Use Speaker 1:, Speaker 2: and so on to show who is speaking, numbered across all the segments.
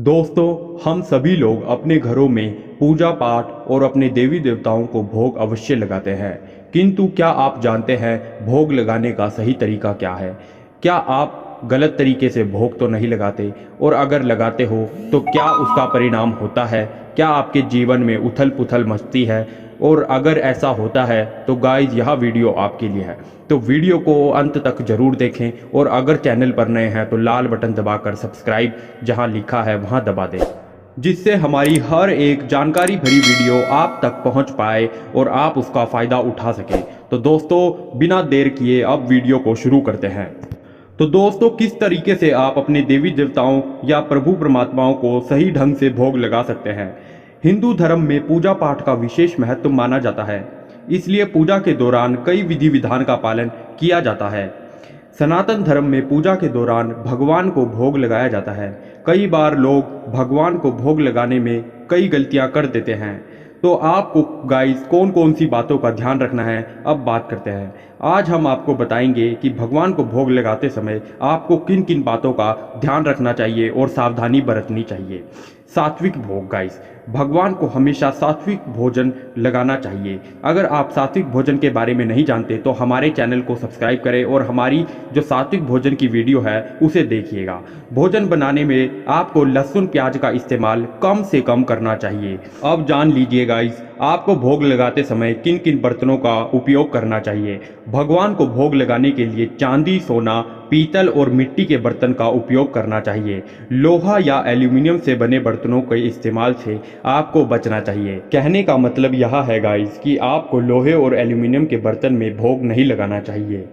Speaker 1: दोस्तों, हम सभी लोग अपने घरों में पूजा पाठ और अपने देवी देवताओं को भोग अवश्य लगाते हैं। किंतु क्या आप जानते हैं भोग लगाने का सही तरीका क्या है? क्या आप गलत तरीके से भोग तो नहीं लगाते? और अगर लगाते हो तो क्या उसका परिणाम होता है? क्या आपके जीवन में उथल पुथल मचती है? और अगर ऐसा होता है तो गाइस, यह वीडियो आपके लिए है। तो वीडियो को अंत तक जरूर देखें और अगर चैनल पर नए हैं तो लाल बटन दबाकर सब्सक्राइब जहां लिखा है वहां दबा दें, जिससे हमारी हर एक जानकारी भरी वीडियो आप तक पहुंच पाए और आप उसका फ़ायदा उठा सकें। तो दोस्तों, बिना देर किए अब वीडियो को शुरू करते हैं। तो दोस्तों, किस तरीके से आप अपने देवी देवताओं या प्रभु परमात्माओं को सही ढंग से भोग लगा सकते हैं? हिंदू धर्म में पूजा पाठ का विशेष महत्व माना जाता है, इसलिए पूजा के दौरान कई विधि विधान का पालन किया जाता है। सनातन धर्म में पूजा के दौरान भगवान को भोग लगाया जाता है। कई बार लोग भगवान को भोग लगाने में कई गलतियां कर देते हैं। तो आपको गाइस कौन कौन सी बातों का ध्यान रखना है, अब बात करते हैं। आज हम आपको बताएंगे कि भगवान को भोग लगाते समय आपको किन किन बातों का ध्यान रखना चाहिए और सावधानी बरतनी चाहिए। सात्विक भोग गाइस, भगवान को हमेशा सात्विक भोजन लगाना चाहिए। अगर आप सात्विक भोजन के बारे में नहीं जानते तो हमारे चैनल को सब्सक्राइब करें और हमारी जो सात्विक भोजन की वीडियो है उसे देखिएगा। भोजन बनाने में आपको लहसुन प्याज का इस्तेमाल कम से कम करना चाहिए। अब जान लीजिए गाइस, आपको भोग लगाते समय किन किन बर्तनों का उपयोग करना चाहिए। भगवान को भोग लगाने के लिए चांदी, सोना, पीतल और मिट्टी के बर्तन का उपयोग करना चाहिए। लोहा या एल्यूमिनियम से बने बर्तनों के इस्तेमाल से आपको बचना चाहिए। कहने का मतलब यह है गाइस कि आपको लोहे और एल्यूमिनियम के बर्तन में भोग नहीं लगाना चाहिए।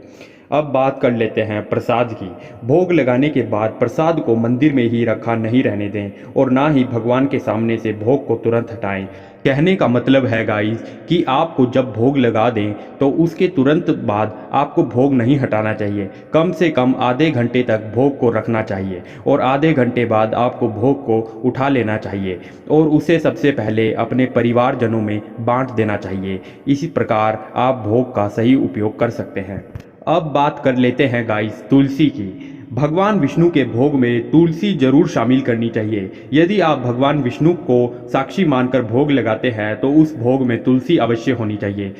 Speaker 1: अब बात कर लेते हैं प्रसाद की। भोग लगाने के बाद प्रसाद को मंदिर में ही रखा नहीं रहने दें और ना ही भगवान के सामने से भोग को तुरंत हटाएं। कहने का मतलब है गाइस कि आपको जब भोग लगा दें तो उसके तुरंत बाद आपको भोग नहीं हटाना चाहिए। कम से कम आधे घंटे तक भोग को रखना चाहिए और आधे घंटे बाद आपको भोग को उठा लेना चाहिए और उसे सबसे पहले अपने परिवारजनों में बांट देना चाहिए। इसी प्रकार आप भोग का सही उपयोग कर सकते हैं। अब बात कर लेते हैं गाइस तुलसी की। भगवान विष्णु के भोग में तुलसी जरूर शामिल करनी चाहिए। यदि आप भगवान विष्णु को साक्षी मानकर भोग लगाते हैं तो उस भोग में तुलसी अवश्य होनी चाहिए।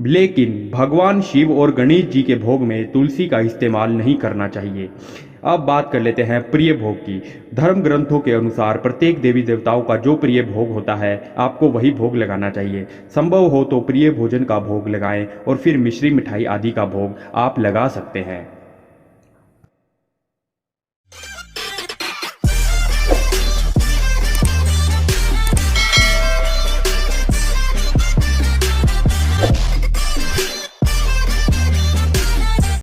Speaker 1: लेकिन भगवान शिव और गणेश जी के भोग में तुलसी का इस्तेमाल नहीं करना चाहिए। अब बात कर लेते हैं प्रिय भोग की। धर्म ग्रंथों के अनुसार प्रत्येक देवी देवताओं का जो प्रिय भोग होता है आपको वही भोग लगाना चाहिए। संभव हो तो प्रिय भोजन का भोग लगाएं और फिर मिश्री मिठाई आदि का भोग आप लगा सकते हैं।